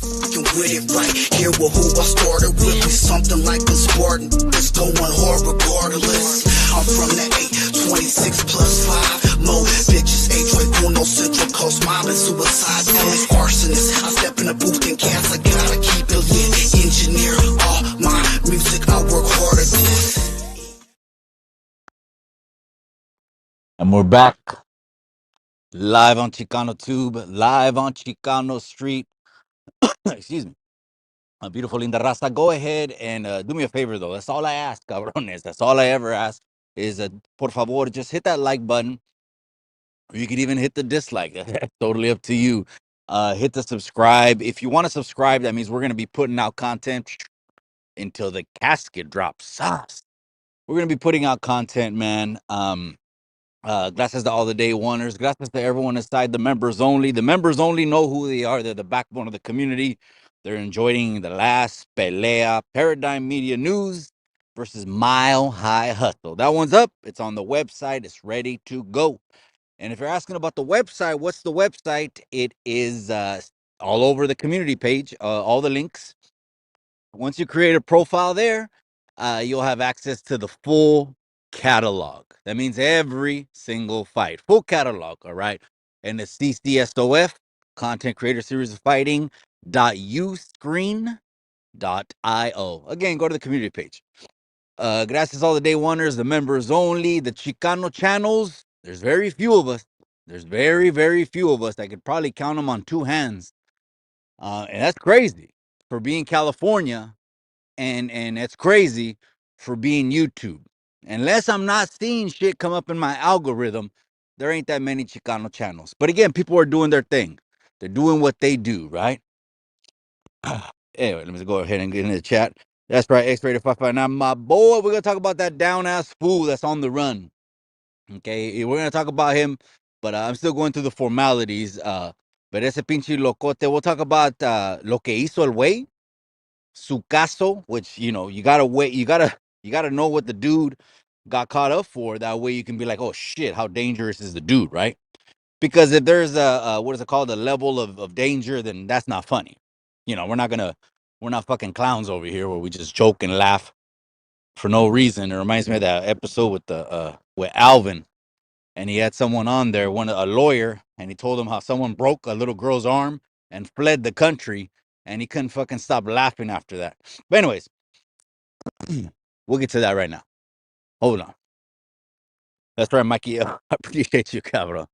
fucking with it right here with who I started with. We something like a Spartan. It's going hard regardless. I'm from the 826 plus 5. Mo bitches, H1 Central Coast, mobbing suicide, fellas, arsonists. I step in the booth and cats, I gotta keep it lit. Engineer all my music, I work hard at this. And we're back live on Chicano Tube, live on Chicano Street. Excuse me. Beautiful Linda Raza. Go ahead and do me a favor, though. That's all I ask, cabrones. That's all I ever ask is, por favor, just hit that like button. Or you could even hit the dislike. That's totally up to you. Hit the subscribe. If you want to subscribe, that means we're going to be putting out content until the casket drops. Sauce. We're going to be putting out content, man. Gracias to all the day oneers. Gracias to everyone inside the members only. The members only know who they are. They're the backbone of the community. They're enjoying the last pelea, Paradigm Media News versus Mile High Hustle. That one's up. It's on the website. It's ready to go. And if you're asking about the website, what's the website? It is all over the community page, all the links. Once you create a profile there, you'll have access to the full catalog. That means every single fight, full catalog. All right. And the CCSOF, Content Creator Series of Fighting, .uscreen.io. Again, go to the community page. Gracias all the day oneers, the members only, the Chicano channels. There's very few of us. There's very, very few of us. I could probably count them on two hands. And that's crazy for being California, and it's crazy for being YouTube. Unless I'm not seeing shit come up in my algorithm, there ain't that many Chicano channels. But again, people are doing their thing. They're doing what they do, right? Anyway, let me go ahead and get into the chat. That's right, X-Rated 559. My boy, we're gonna talk about that down-ass fool that's on the run. Okay, we're gonna talk about him, but I'm still going through the formalities. But ese pinche locote, we'll talk about lo que hizo el güey, su caso, which you gotta wait, you gotta know what the dude got caught up for. That way you can be like, oh shit, how dangerous is the dude, right? Because if there's a what is it called, a level of danger, then that's not funny. We're not fucking clowns over here where we just joke and laugh for no reason. It reminds me of that episode with Alvin, and he had someone on there, a lawyer, and he told him how someone broke a little girl's arm and fled the country, and he couldn't fucking stop laughing after that. But anyways, we'll get to that right now. Hold on. That's right, Mikey. I appreciate you, cabrón.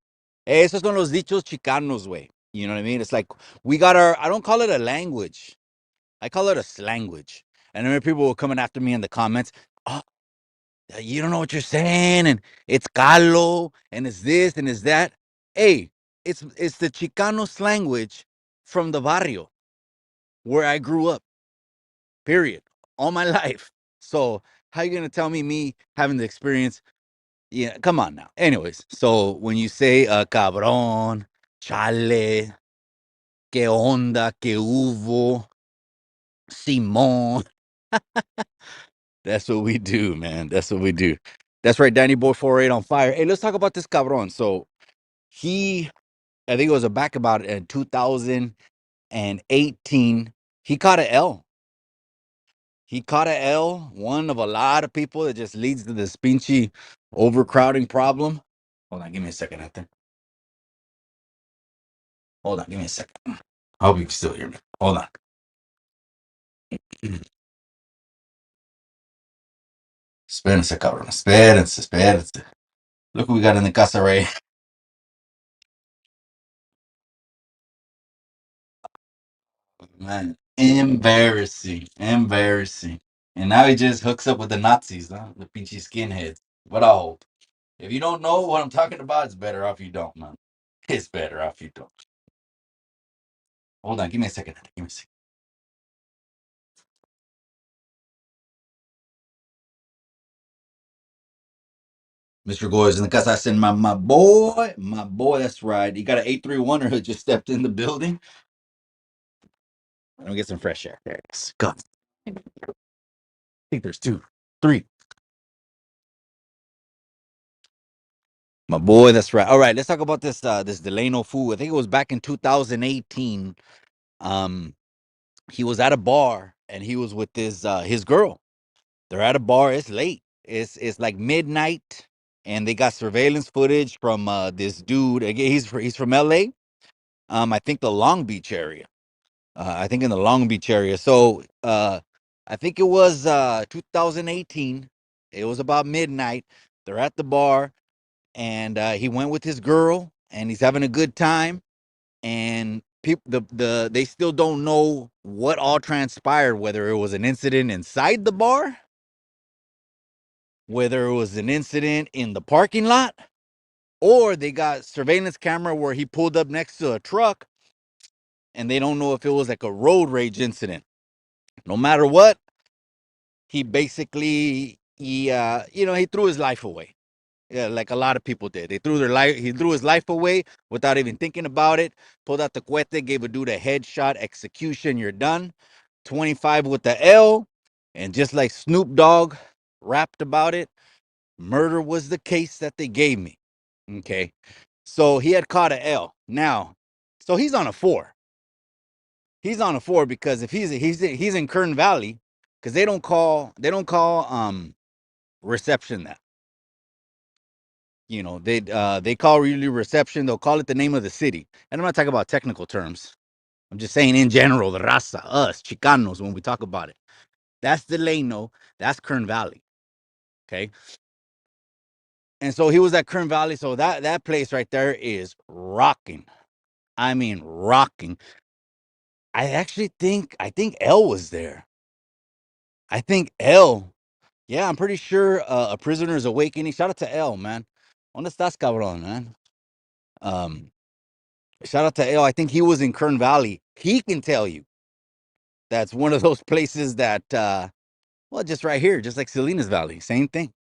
Esos son los dichos chicanos, güey. You know what I mean? It's like we got I don't call it a language. I call it a slanguage. And then people were coming after me in the comments. Oh, you don't know what you're saying, and it's calo, and it's this, and it's that. Hey, it's the Chicano language from the barrio where I grew up. Period. All my life. So how you gonna tell me having the experience? Yeah, come on now. Anyways, so when you say cabrón, chale, que onda, que hubo, Simón, that's what we do, man. That's what we do. That's right, Danny Boy 48 on fire. Hey, let's talk about this cabron. So I think it was back about in 2018. He caught an L. He caught an L. One of a lot of people that just leads to this pinchy overcrowding problem. Hold on, give me a second, I think. Hold on, give me a second. I hope you can still hear me. Hold on. Espérense, cabrón. Espérense, espérense. Look what we got in the casa right. Man, embarrassing. Embarrassing. And now he just hooks up with the Nazis, huh? The pinchy skinheads. What I hope. If you don't know what I'm talking about, it's better off you don't, man. It's better off you don't. Hold on, give me a second. Give me a second. Mr. Goy's in the casa. I said, my boy, that's right. He got an 831er who just stepped in the building. Let me get some fresh air. There it is. Go. I think there's two, three. My boy, that's right. All right, let's talk about this Delano fool. I think it was back in 2018. He was at a bar and he was with his girl. They're at a bar. It's late. It's like midnight, and they got surveillance footage from this dude. Again, he's from L.A. I think the Long Beach area. I think in the Long Beach area. So I think it was 2018. It was about midnight. They're at the bar, and he went with his girl, and he's having a good time. And people, they still don't know what all transpired. Whether it was an incident inside the bar, whether it was an incident in the parking lot, or they got surveillance camera where he pulled up next to a truck, and they don't know if it was like a road rage incident. No matter what, he basically he threw his life away. Yeah, like a lot of people did. He threw his life away without even thinking about it. Pulled out the cuete, gave a dude a headshot, execution, you're done. 25 with the L. And just like Snoop Dogg rapped about it, murder was the case that they gave me. Okay. So he had caught a L. Now, so he's on a 4. He's on a 4 because if he's in Kern Valley, because they don't call reception that. They call really reception. They'll call it the name of the city. And I'm not talking about technical terms. I'm just saying in general, the raza, us, Chicanos, when we talk about it. That's Delano. That's Kern Valley. Okay. And so he was at Kern Valley. So that place right there is rocking. I mean, rocking. I think L was there. I think L. Yeah, I'm pretty sure a prisoner's awakening. Shout out to L, man. ¿Dónde estás, cabrón, man? Um, Shout out to L. I think he was in Kern Valley. He can tell you that's one of those places that, well, just right here, just like Salinas Valley, same thing,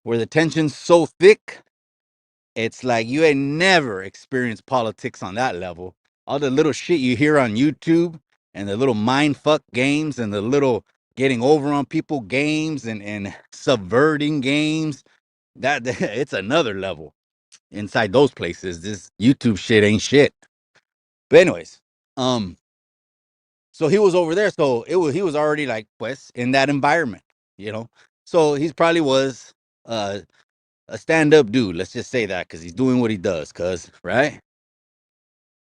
where the tension's so thick. It's like you ain't never experienced politics on that level. All the little shit you hear on YouTube and the little mind fuck games and the little getting over on people games and subverting games, that it's another level inside those places. This YouTube shit ain't shit. But anyways, um, so he was over there. So he was already like pues in that environment, you know. So he probably was uh, a stand-up dude. Let's just say that because he's doing what he does, cuz right.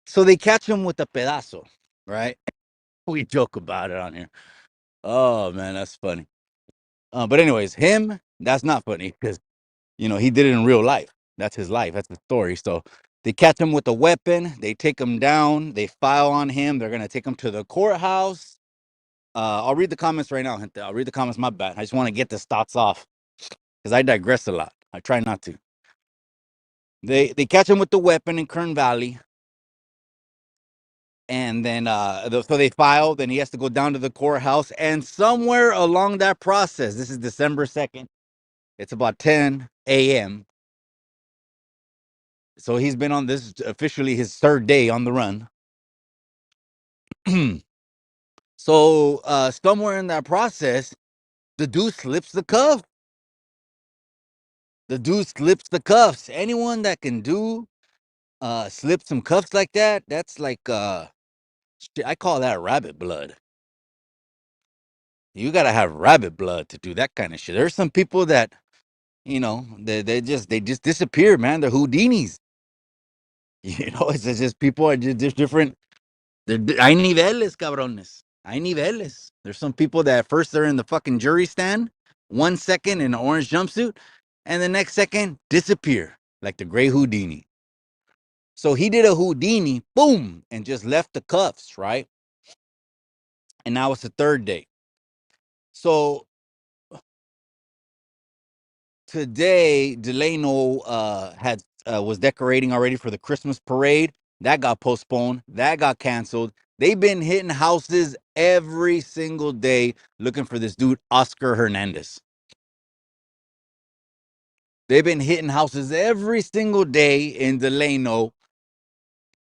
So they catch him with a pedazo, right? We joke about it on here. Oh man, that's funny. But anyways, him, that's not funny because he did it in real life. That's his life. That's the story. So they catch him with a weapon. They take him down. They file on him. They're gonna take him to the courthouse. I'll read the comments right now, gente. I'll read the comments. My bad. I just want to get this thoughts off because I digress a lot. I try not to. They catch him with the weapon in Kern Valley, and then so they file. Then he has to go down to the courthouse, and somewhere along that process, this is December 2nd. It's about 10 a.m. So he's been on this officially his third day on the run. So somewhere in that process, the dude slips the cuff. The dude slips the cuffs. Anyone that can do slip some cuffs like that, that's like I call that rabbit blood. You gotta have rabbit blood to do that kind of shit. There's some people that, they just disappear, man. They're Houdinis. It's just people are just different. Hay niveles, cabrones. Hay niveles. There's some people that first they're in the fucking jury stand, 1 second in an orange jumpsuit, and the next second disappear like the gray Houdini. So he did a Houdini, boom, and just left the cuffs, right? And now it's the third day. So today, Delano had was decorating already for the Christmas parade. That got postponed. That got canceled. They've been hitting houses every single day looking for this dude, Oscar Hernandez. They've been hitting houses every single day in Delano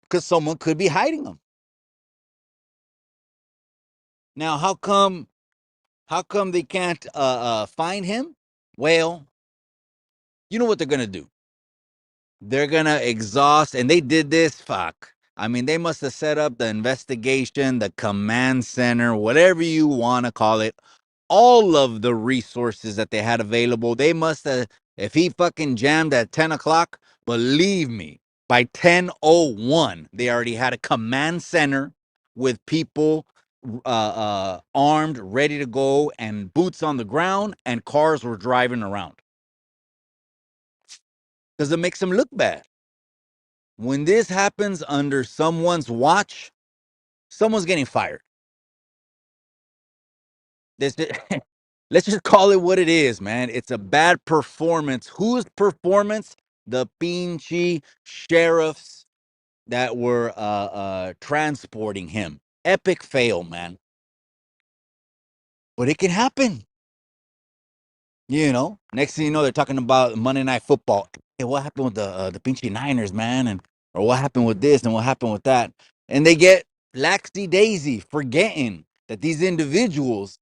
because someone could be hiding them. Now, how come they can't find him? Well, you know what they're gonna do. They're gonna exhaust, and they did this. Fuck. I mean, they must have set up the investigation, the command center, whatever you want to call it, all of the resources that they had available. They must have, if he fucking jammed at 10 o'clock, believe me, by 10:01, they already had a command center with people armed, ready to go, and boots on the ground, and cars were driving around. Because it makes them look bad. When this happens under someone's watch, someone's getting fired. This, let's just call it what it is, man. It's a bad performance. Whose performance? The pinchy sheriffs that were transporting him. Epic fail, man. But it can happen. You know, next thing you know, they're talking about Monday Night Football. Hey, what happened with the pinchy Niners, man? And or what happened with this and what happened with that? And they get laxy daisy, forgetting that these individuals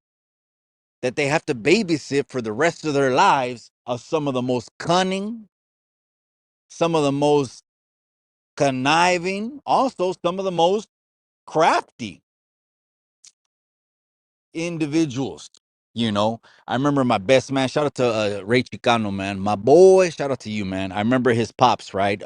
that they have to babysit for the rest of their lives are some of the most cunning, some of the most conniving, also some of the most crafty individuals. You know, I remember my best man. Shout out to Ray Chicano, man. My boy, shout out to you, man. I remember his pops, right?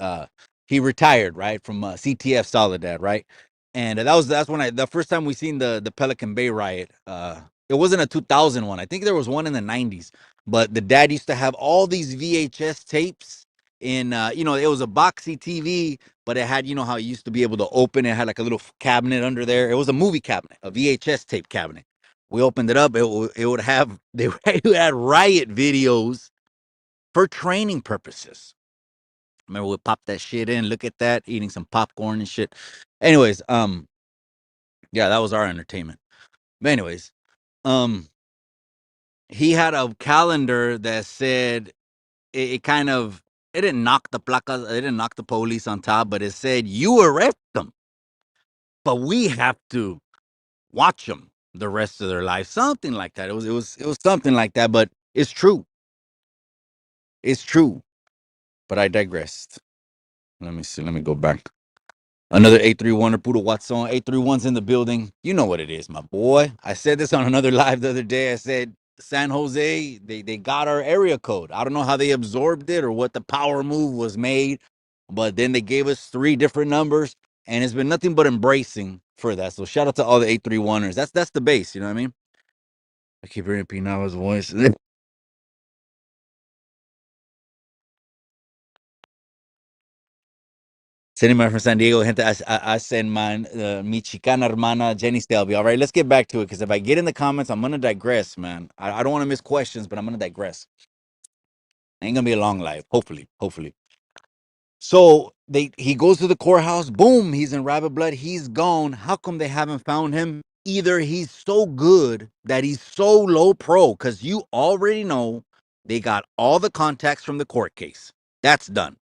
He retired, right, from CTF Soledad, right? And that's when the first time we seen the Pelican Bay riot. It wasn't a 2001. I think there was one in the 90s. But the dad used to have all these VHS tapes in, it was a boxy TV, but it had, how you used to be able to open it. Had like a little cabinet under there. It was a movie cabinet, a VHS tape cabinet. We opened it up. It would have they had riot videos for training purposes. Remember, we popped that shit in. Look at that, eating some popcorn and shit. Anyways, yeah, that was our entertainment. But anyways, um, he had a calendar that said it kind of it didn't knock the placas, it didn't knock the police on top, but it said you arrest them, but we have to watch them the rest of their life, something like that. It was something like that, but it's true. It's true. But I digressed. Let me see. Let me go back. Another 831 or Pudo Watson. 831's in the building. You know what it is, my boy. I said this on another live the other day. I said San Jose, they got our area code. I don't know how they absorbed it or what the power move was made, but then they gave us 3 different numbers, and it's been nothing but embracing for that. So shout out to all the 831ers. That's the base, you know what I mean? I keep hearing Pinava's voice. Sending mine from San Diego, gente. I send mine, mi chicana hermana, Jenny Stelby. All right, let's get back to it because if I get in the comments, I'm going to digress, man. I don't want to miss questions, but I'm going to digress. Ain't going to be a long life, hopefully. Hopefully. So he goes to the courthouse. Boom, he's in rabbit blood. He's gone. How come they haven't found him? Either he's so good that he's so low pro because you already know they got all the contacts from the court case. That's done.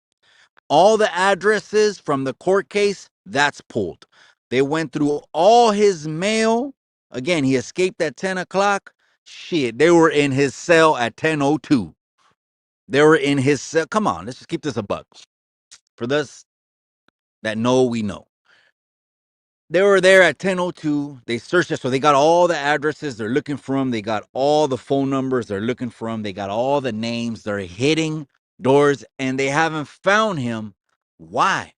All the addresses from the court case, that's pulled. They went through all his mail. Again, he escaped at 10 o'clock. Shit, they were in his cell at 10:02. They were in his cell. Come on, let's just keep this a buck. For those that know, we know. They were there at 10:02. They searched it, so they got all the addresses they're looking for him. They got all the phone numbers they're looking for him. They got all the names. They're hitting doors, and they haven't found him. Why?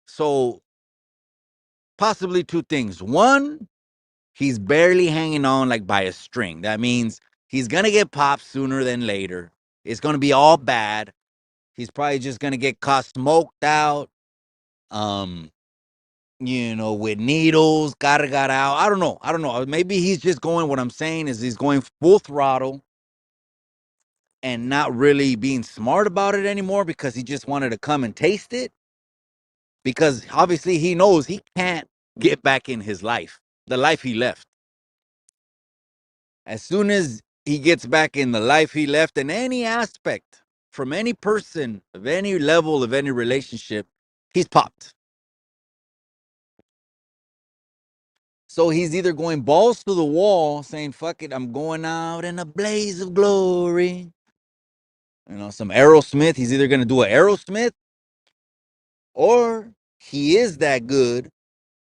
So possibly 2 things. One, he's barely hanging on like by a string. That means he's going to get popped sooner than later. It's going to be all bad. He's probably just going to get caught smoked out. Um, with needles, got out. I don't know. I don't know. Maybe he's just going, what I'm saying is he's going full throttle and not really being smart about it anymore because he just wanted to come and taste it. Because obviously he knows he can't get back in his life, the life he left. As soon as he gets back in the life he left in any aspect, from any person of any level of any relationship, he's popped. So he's either going balls to the wall saying, fuck it, I'm going out in a blaze of glory. Some Aerosmith. He's either going to do an Aerosmith or He is that good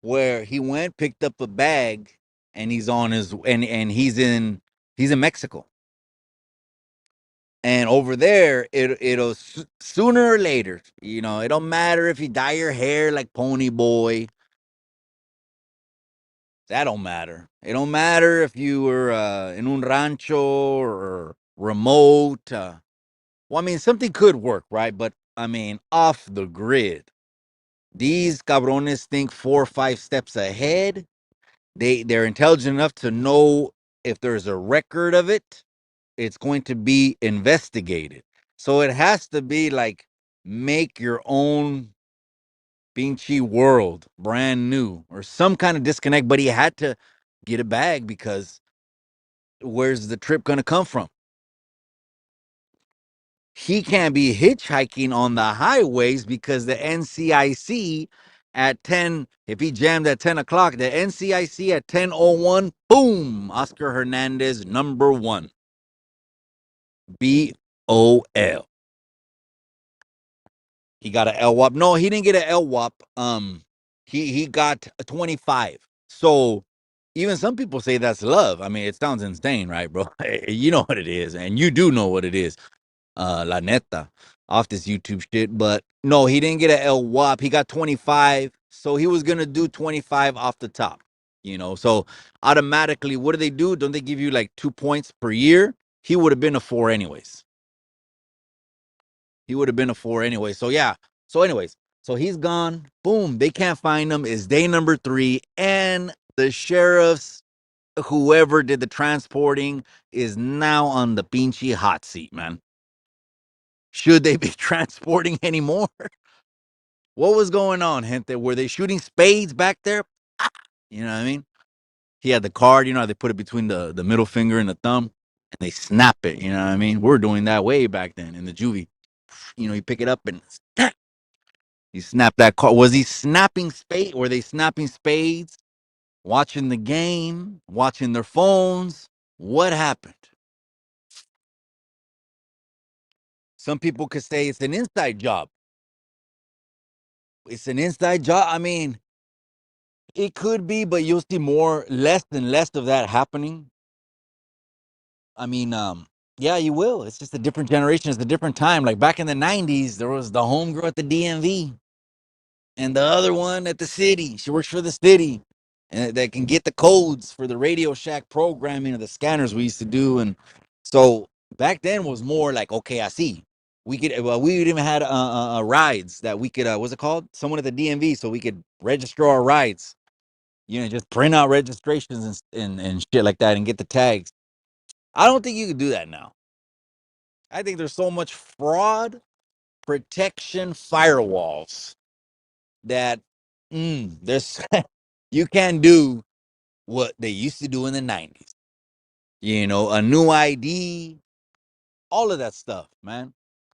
where he went, picked up a bag, and he's on his and he's in Mexico. And over there, it'll sooner or later, it don't matter if you dye your hair like Pony Boy. That don't matter. It don't matter if you were in un rancho or remote. Well, I mean, something could work, right? But I mean, off the grid. These cabrones think 4 or 5 steps ahead. They're intelligent enough to know if there's a record of it, it's going to be investigated. So it has to be like make your own Pinchy world brand new or some kind of disconnect. But he had to get a bag because where's the trip going to come from? He can't be hitchhiking on the highways because the NCIC at 10, if he jammed at 10 o'clock, the NCIC at 10:01, boom, Oscar Hernandez, number one. BOL. He got a LWAP. No, he didn't get a LWAP. He got a 25. So even some people say that's love. I mean, it sounds insane, right, bro? You know what it is, and you do know what it is. La neta, off this YouTube shit. But no, he didn't get a LWAP. He got 25. So he was gonna do 25 off the top. So automatically, what do they do? Don't they give you like 2 points per year? He would have been a 4 anyways. He would have been a 4 anyway. So yeah. So anyways, so he's gone. Boom. They can't find him. It's day number 3, and the sheriffs, whoever did the transporting, is now on the pinchy hot seat, man. Should they be transporting anymore? What was going on, gente? Were they shooting spades back there? You know what I mean? He had the card. They put it between the middle finger and the thumb, and they snap it. You know what I mean? We're doing that way back then in the juvie. You pick it up and snap. He snapped that card. Was he snapping spade? Were they snapping spades? Watching the game? Watching their phones? What happened? Some people could say it's an inside job. It's an inside job. I mean, it could be, but you'll see less and less of that happening. I mean, yeah, you will. It's just a different generation. It's a different time. Like back in the 90s, there was the homegirl at the DMV and the other one at the city. She works for the city and that can get the codes for the Radio Shack programming or the scanners we used to do. And so back then was more like, okay, I see. We even had rides that we could, what's it called? Someone at the DMV, so we could register our rides. Just print out registrations and shit like that and get the tags. I don't think you could do that now. I think there's so much fraud, protection, firewalls that there's you can't do what they used to do in the 90s. A new ID, all of that stuff, man.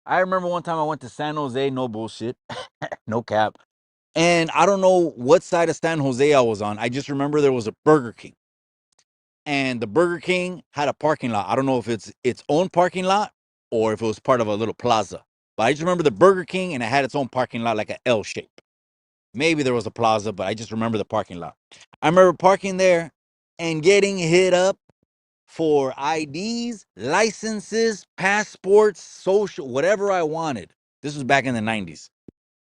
I remember one time I went to San Jose, no bullshit, no cap. And I don't know what side of San Jose I was on. I just remember there was a Burger King. And the Burger King had a parking lot. I don't know if it's its own parking lot or if it was part of a little plaza. But I just remember the Burger King and it had its own parking lot like an L shape. Maybe there was a plaza, but I just remember the parking lot. I remember parking there and getting hit up for IDs, licenses, passports, social, whatever I wanted. This was back in the 90s.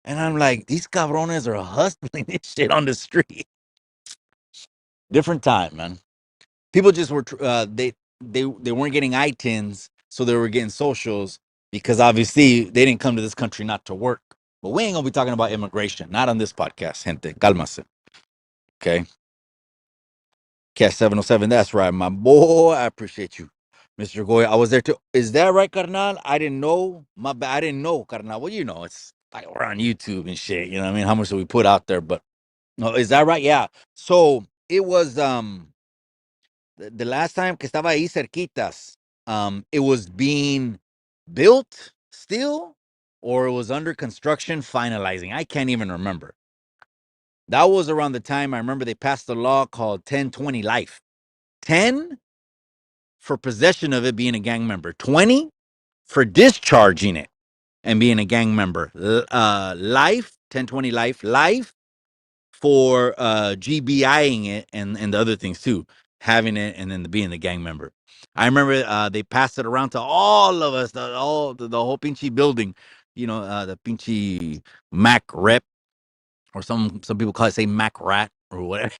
And I'm like, these cabrones are hustling this shit on the street. Different time, man. People just were they weren't getting ITINs, so they were getting socials because obviously they didn't come to this country not to work. But we ain't gonna be talking about immigration, not on this podcast, gente. Cálmase. Okay. Cash 707, that's right, my boy. I appreciate you, Mr. Goya. I was there too. Is that right, carnal? I didn't know. My bad. I didn't know, carnal. Well, it's like we're on YouTube and shit. You know what I mean? How much do we put out there? But no, is that right? Yeah. So it was the last time que estaba ahí cerquitas, it was being built still, or it was under construction, finalizing. I can't even remember. That was around the time I remember they passed a law called 1020 life. 10 for possession of it being a gang member, 20 for discharging it and being a gang member. Life 1020 life for GBIing it and the other things too, having it and then being the gang member. I remember they passed it around to all of us, the whole pinchy building, the pinchy Mac rep, or some people call it, say, Mac rat or whatever.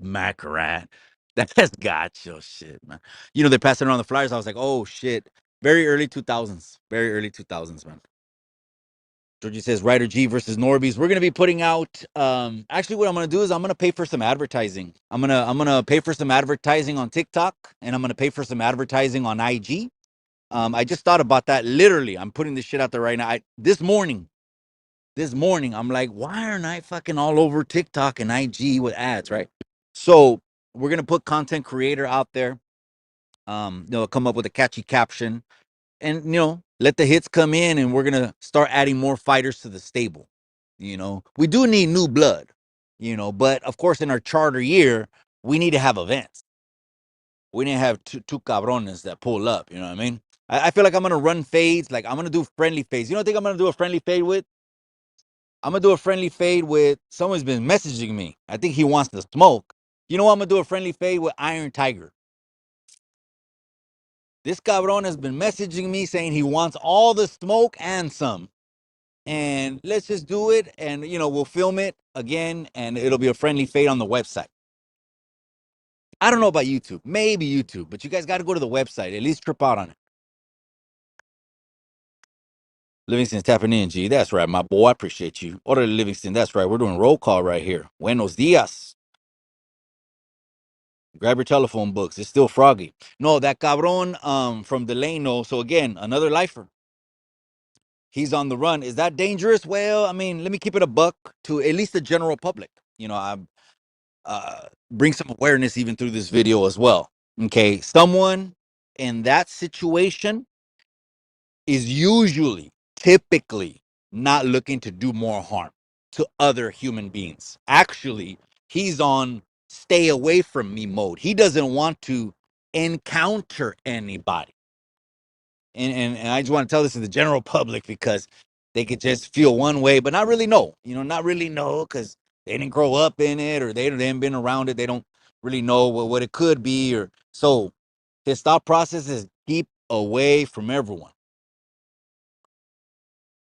Mac rat. That's gotcha shit, man. They passed it around the flyers. I was like, oh shit. Very early 2000s. Very early 2000s, man. Georgie says Ryder G versus Norby's. We're gonna be putting out. Actually, what I'm gonna do is I'm gonna pay for some advertising. I'm gonna pay for some advertising on TikTok, and I'm gonna pay for some advertising on IG. I just thought about that. Literally, I'm putting this shit out there right now. This morning, I'm like, why aren't I fucking all over TikTok and IG with ads, right? So we're gonna put content creator out there. Come up with a catchy caption, and let the hits come in, and we're gonna start adding more fighters to the stable. We do need new blood, but of course, in our charter year, we need to have events. We need to have two cabrones that pull up. You know what I mean? I feel like I'm gonna run fades. Like, I'm gonna do friendly fades. I think I'm gonna do a friendly fade with? I'm gonna do a friendly fade with someone's been messaging me. I think he wants to smoke. You know what? I'm gonna do a friendly fade with Iron Tiger. This cabron has been messaging me saying he wants all the smoke and some. And let's just do it, and we'll film it again, and it'll be a friendly fade on the website. I don't know about YouTube. Maybe YouTube, but you guys got to go to the website. At least trip out on it. Livingston's tapping in, G. That's right, my boy. I appreciate you. Order Livingston. That's right. We're doing roll call right here. Buenos dias. Grab your telephone books. It's still froggy. No, that cabron from Delano. So again, another lifer. He's on the run. Is that dangerous? Well, I mean, let me keep it a buck to at least the general public. I bring some awareness even through this video as well. Okay, someone in that situation is typically not looking to do more harm to other human beings. Actually, he's on stay away from me mode. He doesn't want to encounter anybody. And I just want to tell this to the general public, because they could just feel one way, but not really know. Not really know, because they didn't grow up in it, or they haven't been around it. They don't really know what it could be. Or so his thought process is keep away from everyone.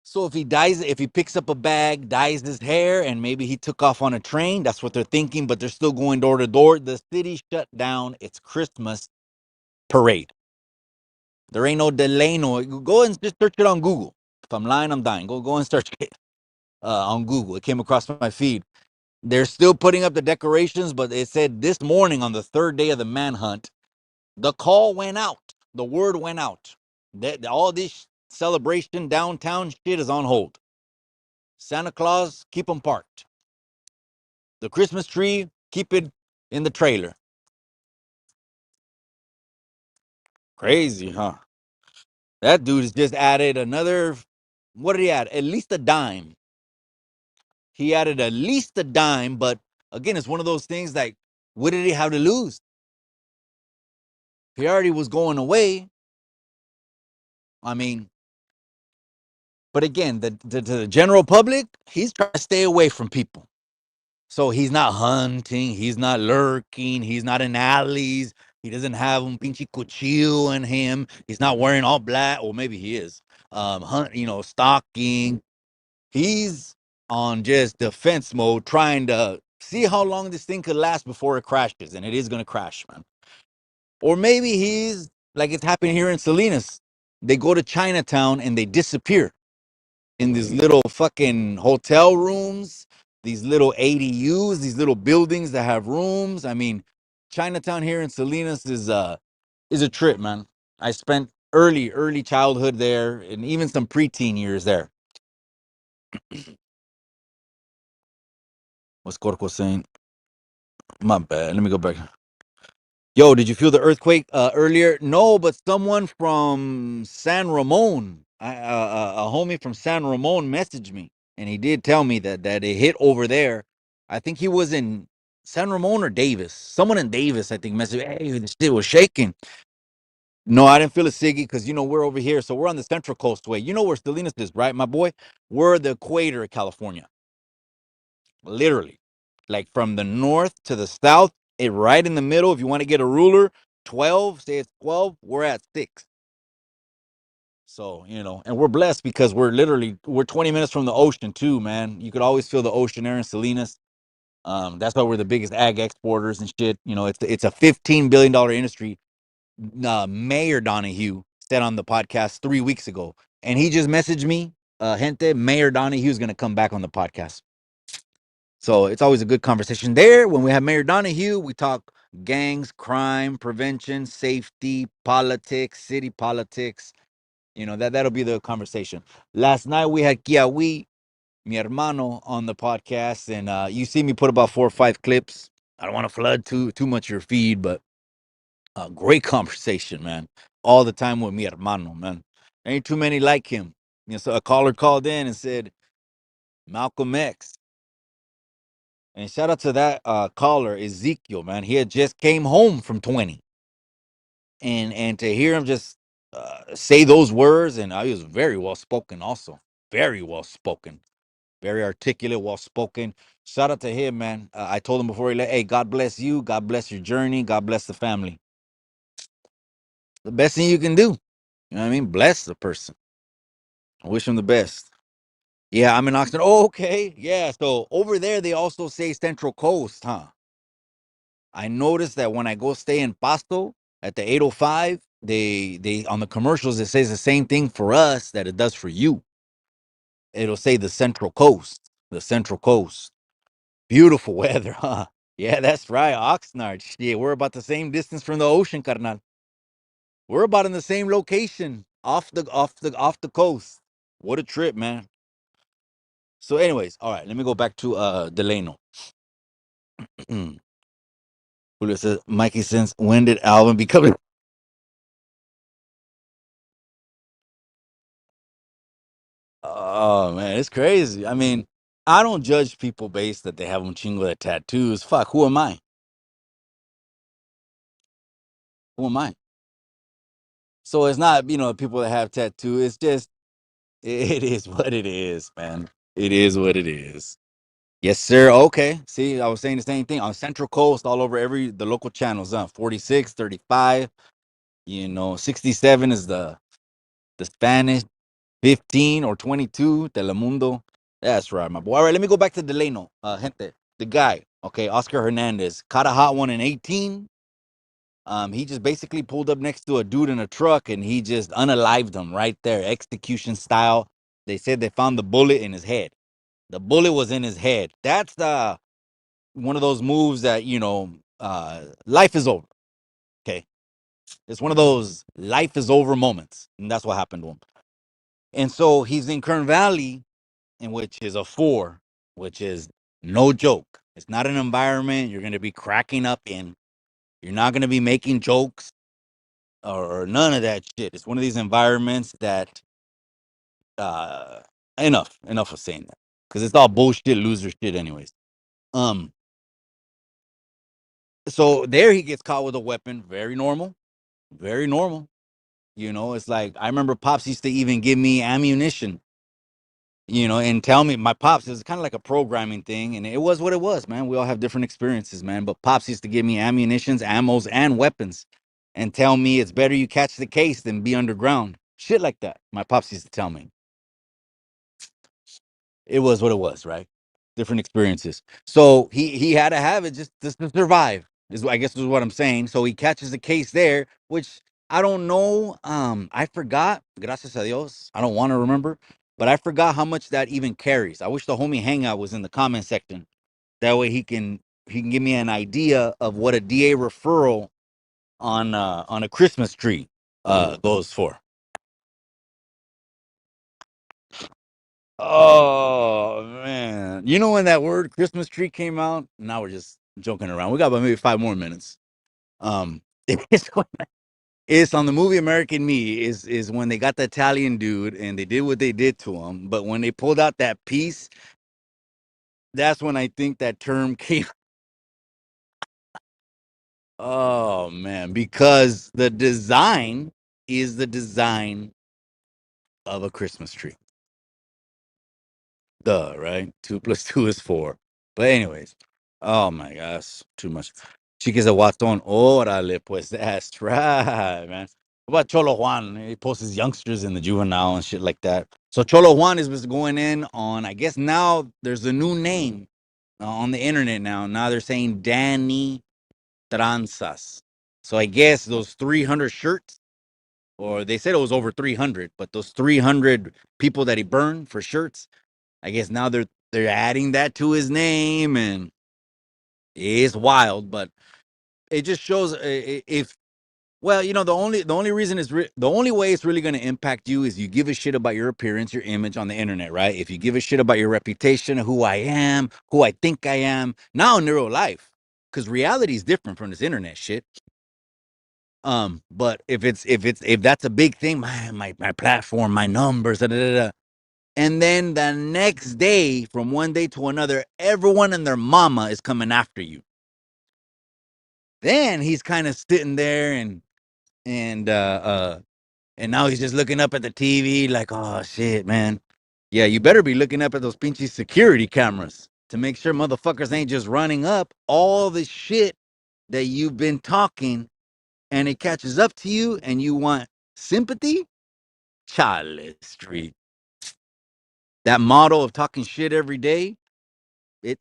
So if he picks up a bag, dyes his hair, and maybe he took off on a train, that's what they're thinking, but they're still going door to door. The city shut down. It's Christmas parade. There ain't no Delano. Go and just search it on Google. If I'm lying, I'm dying. Go and search it on Google. It came across my feed. They're still putting up the decorations, but it said this morning, on the third day of the manhunt, the call went out. The word went out. That all this celebration downtown shit is on hold. Santa Claus, keep them parked. The Christmas tree, keep it in the trailer. Crazy, huh? That dude has just added another, what did he add? At least a dime. He added at least a dime, but again, it's one of those things like, what did he have to lose? He already was going away. I mean, but again, to the general public, he's trying to stay away from people. So he's not hunting, he's not lurking, he's not in alleys. He doesn't have un pinche cuchillo in him. He's not wearing all black, or maybe he is. Stalking. He's on just defense mode, trying to see how long this thing could last before it crashes, and it is gonna crash, man. Or maybe he's like it's happening here in Salinas. They go to Chinatown and they disappear in these little fucking hotel rooms, these little ADUs, these little buildings that have rooms. I mean, Chinatown here in Salinas is a trip, man. I spent early childhood there, and even some preteen years there. What's Corco saying? My bad. Let me go back. Yo, did you feel the earthquake earlier? No, but someone from San Ramon, a homie from San Ramon, messaged me, and he did tell me that it hit over there. I think he was in San Ramon or Davis. Someone in Davis, I think, messaged me, hey, this shit was shaking. No, I didn't feel a Siggy because we're over here, so we're on the Central Coast way. You know where Salinas is, right, my boy? We're the equator of California, literally, like from the north to the south. Right in the middle. If you want to get a ruler, 12. Say it's 12. We're at 6. So and we're blessed because we're 20 minutes from the ocean too, man. You could always feel the ocean air in Salinas. That's why we're the biggest ag exporters and shit. It's a $15 billion industry. Mayor Donahue said on the podcast 3 weeks ago, and he just messaged me, gente, Mayor Donahue is going to come back on the podcast. So it's always a good conversation there. When we have Mayor Donahue, we talk gangs, crime, prevention, safety, politics, city politics. That'll be the conversation. Last night we had Kiawi, mi hermano, on the podcast, and you see me put about 4 or 5 clips. I don't want to flood too much your feed, but great conversation, man. All the time with mi hermano, man. Ain't too many like him. So a caller called in and said Malcolm X, and shout out to that caller Ezekiel, man. He had just came home from 20, and to hear him just say those words, and he was very well spoken, also very well spoken, very articulate, well spoken. Shout out to him, man. I told him before he left, hey, God bless you, God bless your journey, God bless the family. The best thing you can do. You know what I mean? Bless the person. I wish him the best. Yeah, I'm in Oxnard. Oh, okay. Yeah. So over there, they also say Central Coast, huh? I noticed that when I go stay in Pasto at the 805, they on the commercials it says the same thing for us that it does for you. It'll say the Central Coast, the Central Coast. Beautiful weather, huh? Yeah, that's right. Oxnard. Shit, we're about the same distance from the ocean, carnal. We're about in the same location, off the coast. What a trip, man. So, anyways, all right, let me go back to Delano. Julio says, Mikey, since when did Alvin become? Oh man, it's crazy. I mean, I don't judge people based that they have un chingo de tattoos. Fuck, who am I? Who am I? So it's not, people that have tattoo. It's just it is what it is, man. It is what it is. Yes, sir. Okay. See, I was saying the same thing on Central Coast, all over the local channels. 46, 35. 67 is the Spanish. 15 or 22, Telemundo. That's right, my boy. All right, let me go back to Delano. Gente, the guy, okay, Oscar Hernandez, caught a hot one in 18. He just basically pulled up next to a dude in a truck and he just unalived him right there, execution style. They said they found the bullet in his head. The bullet was in his head. That's one of those moves that, life is over. Okay. It's one of those life is over moments. And that's what happened to him. And so he's in Kern Valley, in which is a 4, which is no joke. It's not an environment you're going to be cracking up in. You're not going to be making jokes or none of that shit. It's one of these environments that, uh, enough of saying that because it's all bullshit, loser shit, anyways. Um, so there he gets caught with a weapon. Very normal, very normal. It's like I remember Pops used to even give me ammunition, and tell me my pops is kind of like a programming thing, and it was what it was, man. We all have different experiences, man. But pops used to give me ammunitions, ammos, and weapons, and tell me it's better you catch the case than be underground. Shit like that. My pops used to tell me it was what it was, right? Different experiences. So he had to have it just to survive. I guess is what I'm saying. So he catches the case there, which I don't know. I forgot. Gracias a Dios. I don't want to remember, but I forgot how much that even carries. I wish the homie hangout was in the comment section. That way he can give me an idea of what a DA referral on a Christmas tree goes for. Oh man, when that word Christmas tree came out? Now we're just joking around. We got about maybe 5 more minutes. Um, it's it's on the movie American Me. Is when they got the Italian dude and they did what they did to him. But when they pulled out that piece, that's when I think that term came. Oh man, because the design is the design of a Christmas tree. Duh, right? Two plus two is four. But anyways, oh my gosh, too much. Chiquis de Guaton, órale, pues that's right, man. What about Cholo Juan? He posts his youngsters in the juvenile and shit like that. So Cholo Juan is was going in on, I guess now there's a new name on the internet now. Now they're saying Danny Tranzas. So I guess those 300 shirts, or they said it was over 300, but those 300 people that he burned for shirts, I guess now they're adding that to his name, and it's wild. But it just shows if, well, the only reason is the only way it's really going to impact you is you give a shit about your appearance, your image on the internet, right? If you give a shit about your reputation, who I am, who I think I am, now in real life, because reality is different from this internet shit. But if that's a big thing, my platform, my numbers, da, da, da, da. And then the next day, from one day to another, everyone and their mama is coming after you. Then he's kind of sitting there and and now he's just looking up at the TV like, oh shit, man. Yeah, you better be looking up at those pinchy security cameras to make sure motherfuckers ain't just running up all the shit that you've been talking, and it catches up to you and you want sympathy. Charlie Street. That motto of talking shit every day,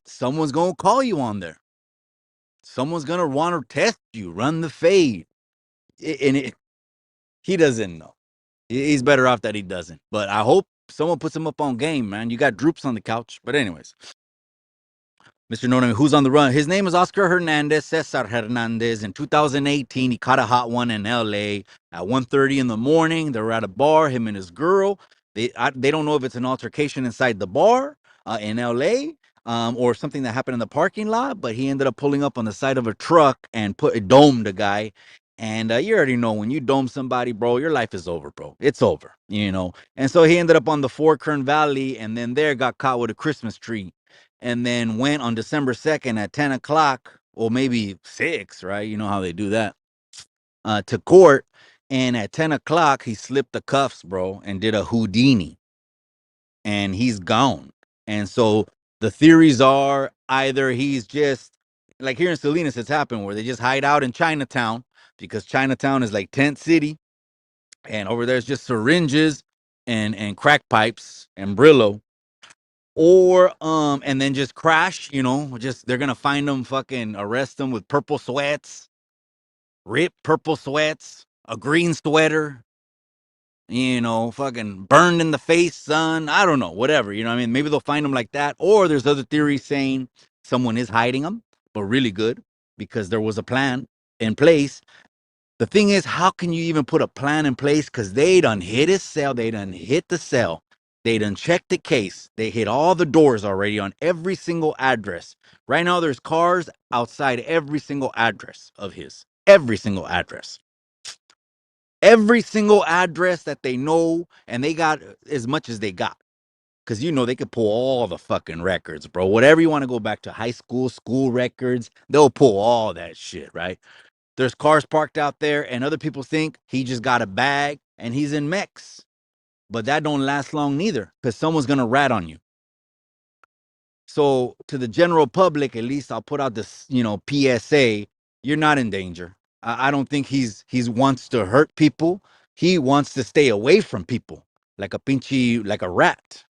someone's gonna call you on there. Someone's gonna want to test you, run the fade. He doesn't know. He's better off that he doesn't. But I hope someone puts him up on game, man. You got droops on the couch. But anyways, Mr. No Name, who's on the run? His name is Oscar Hernandez, Cesar Hernandez. In 2018, he caught a hot one in L.A. at 1:30 in the morning. They were at a bar, him and his girl. They don't know if it's an altercation inside the bar in L.A. Or something that happened in the parking lot, but he ended up pulling up on the side of a truck and domed a guy. And you already know when you dome somebody, bro, your life is over, bro. It's over. And so he ended up on the Kern Valley, and then there got caught with a Christmas tree, and then went on December 2nd at 10 o'clock, or maybe 6, right? You know how they do that, to court. And at 10 o'clock, he slipped the cuffs, bro, and did a Houdini, and he's gone. And so the theories are either he's just, like here in Salinas, it's happened where they just hide out in Chinatown because Chinatown is like tent city, and over there's just syringes and crack pipes and Brillo, or and then just crash, just they're gonna find them, fucking arrest them with purple sweats, ripped purple sweats, a green sweater, fucking burned in the face, son. I don't know, whatever, what I mean? Maybe they'll find them like that, or there's other theories saying someone is hiding them, but really good, because there was a plan in place. The thing is, how can you even put a plan in place? Because they done hit his cell. They done hit the cell. They done checked the case. They hit all the doors already on every single address. Right now, there's cars outside every single address of his. Every single address. Every single address that they know, and they got as much as they got. Because, they could pull all the fucking records, bro. Whatever you want to go back to, high school records, they'll pull all that shit, right? There's cars parked out there, and other people think he just got a bag and he's in Mex. But that don't last long neither, because someone's gonna rat on you. So to the general public, at least I'll put out this, PSA. You're not in danger. I don't think he's wants to hurt people. He wants to stay away from people, like a rat.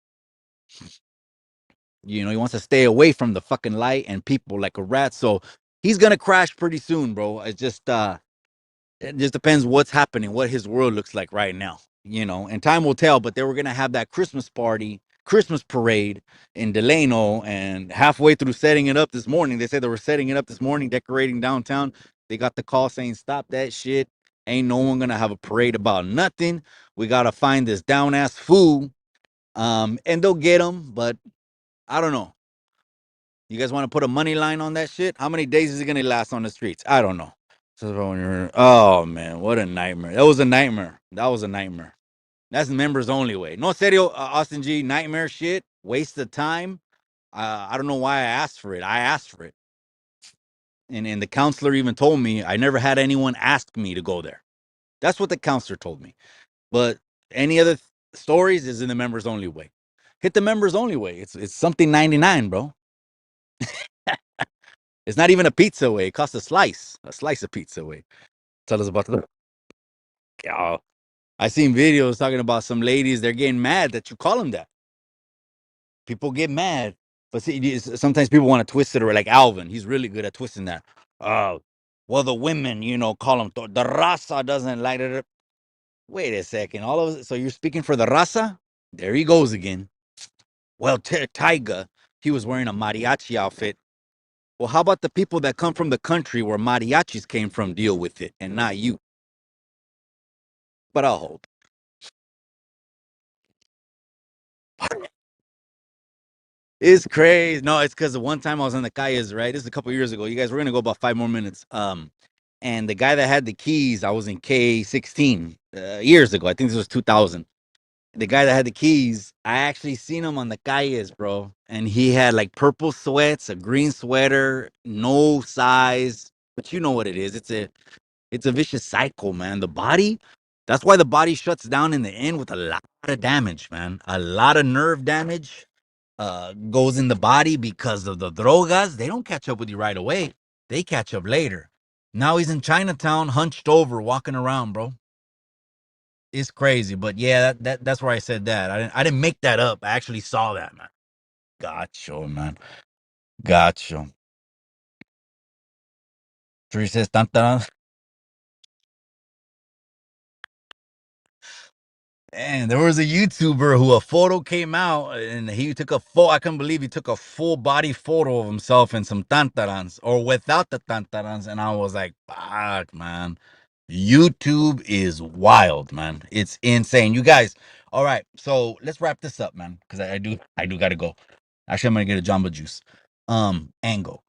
He wants to stay away from the fucking light and people like a rat. So he's gonna crash pretty soon, bro. It just depends what's happening, what his world looks like right now, and time will tell. But they were going to have that Christmas parade in Delano, and halfway through setting it up this morning, they said they were setting it up this morning, decorating downtown. They got the call saying, stop that shit. Ain't no one going to have a parade about nothing. We got to find this down ass fool. And they'll get him, but I don't know. You guys want to put a money line on that shit? How many days is it going to last on the streets? I don't know. Oh man, what a nightmare! That was a nightmare. That was a nightmare. That's members only way. No serio, Austin G. Nightmare shit. Waste of time. I don't know why I asked for it. I asked for it, and the counselor even told me I never had anyone ask me to go there. That's what the counselor told me. But any other stories is in the members only way. Hit the members only way. It's something 99, bro. It's not even a pizza way. It costs a slice of pizza way. Tell us about the. Oh, I seen videos talking about some ladies. They're getting mad that you call them that. People get mad, but see, sometimes people want to twist it, or like Alvin, he's really good at twisting that. Oh, well, the women, call them the raza doesn't like it. Wait a second, all of so you're speaking for the raza? There he goes again. Well, Tyga, he was wearing a mariachi outfit. Well, how about the people that come from the country where mariachis came from deal with it, and not you? But I'll hold. It's crazy. No, it's because the one time I was on the calles, right? This is a couple years ago. You guys, we're gonna go about 5 more minutes. And the guy that had the keys, I was in K16 years ago. I think this was 2000. The guy that had the keys, I actually seen him on the calles, bro. And he had like purple sweats, a green sweater, no size. But you know what it is. It's a vicious cycle, man. The body, that's why the body shuts down in the end with a lot of damage, man. A lot of nerve damage goes in the body because of the drogas. They don't catch up with you right away. They catch up later. Now he's in Chinatown, hunched over, walking around, bro. It's crazy, but yeah, that's where I said that. I didn't make that up. I actually saw that, man. Gotcha, man. Gotcha. Three says, "Tan, tan." And there was a YouTuber who a photo came out and he took a photo. I couldn't believe he took a full body photo of himself in some tantarans or without the tantarans. And I was like, fuck, man. YouTube is wild, man. It's insane. You guys, all right. So let's wrap this up, man. Because I do gotta go. Actually, I'm gonna get a Jamba Juice. Angle.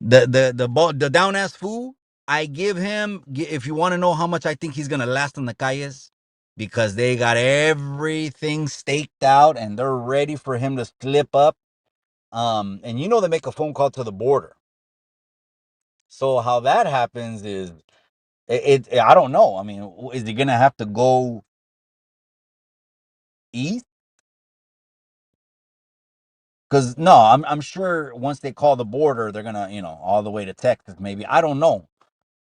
The down ass fool, I give him if you want to know how much I think he's gonna last on the calles, because they got everything staked out and they're ready for him to slip up. And they make a phone call to the border. So how that happens is I don't know. I mean, is he gonna have to go east? Because no, I'm sure once they call the border, they're gonna all the way to Texas. Maybe I don't know.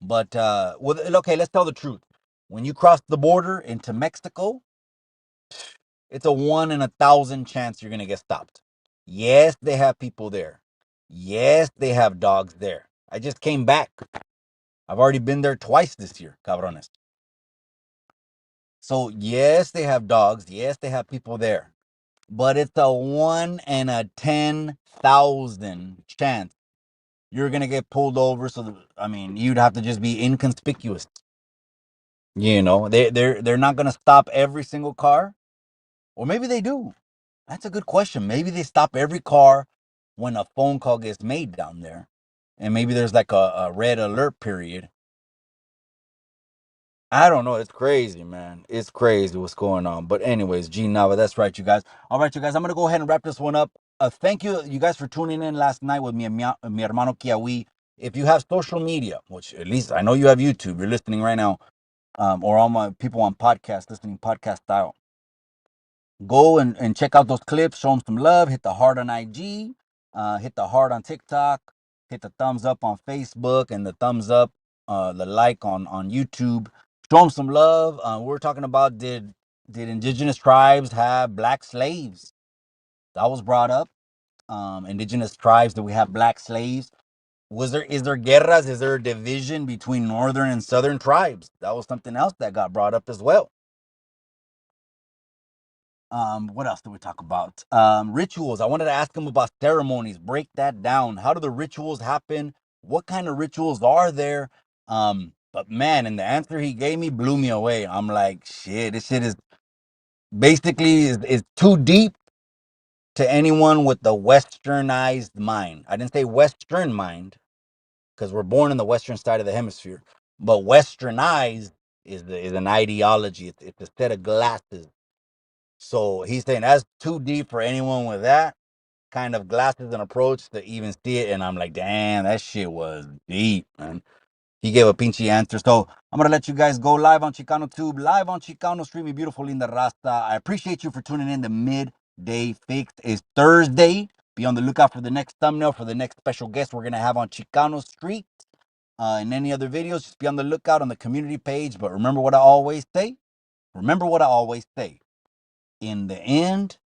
But okay, let's tell the truth. When you cross the border into Mexico, it's a 1 in 1,000 chance you're gonna get stopped. Yes, they have people there. Yes, they have dogs there. I just came back. I've already been there twice this year, cabrones. So yes, they have dogs. Yes, they have people there. But it's a 1 in 10,000 chance you're gonna get pulled over. So I mean, you'd have to just be inconspicuous. They're not gonna stop every single car, or maybe they do. That's a good question. Maybe they stop every car when a phone call gets made down there, and maybe there's like a red alert period. I don't know. It's crazy, man. It's crazy what's going on. But anyways, G Nava, that's right, you guys. All right, you guys. I'm gonna go ahead and wrap this one up. Thank you guys for tuning in last night with mi hermano Kiawi. If you have social media, which at least I know you have YouTube, you're listening right now, or all my people on podcast listening podcast style. Go and check out those clips, show them some love, hit the heart on IG, hit the heart on TikTok, hit the thumbs up on Facebook, and the thumbs up, the like on YouTube. Show them some love. We're talking about did indigenous tribes have black slaves? That was brought up. Indigenous tribes, do we have black slaves? Is there guerras? Is there a division between northern and southern tribes? That was something else that got brought up as well. What else did we talk about? Rituals. I wanted to ask him about ceremonies. Break that down. How do the rituals happen? What kind of rituals are there? But man, and the answer he gave me blew me away. I'm like, shit, this shit is basically is too deep to anyone with the westernized mind. I didn't say western mind because we're born in the western side of the hemisphere, but westernized is an ideology. It's a set of glasses. So he's saying that's too deep for anyone with that kind of glasses and approach to even see it. And I'm like, damn, that shit was deep, man. He gave a pinchy answer. So I'm going to let you guys go live on Chicano Tube, live on Chicano Street, mi beautiful Linda Rasta. I appreciate you for tuning in. The Midday Fix is Thursday. Be on the lookout for the next thumbnail, for the next special guest we're going to have on Chicano Street. And any other videos, just be on the lookout on the community page. But remember what I always say. Remember what I always say. In the end,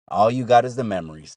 all you got is the memories.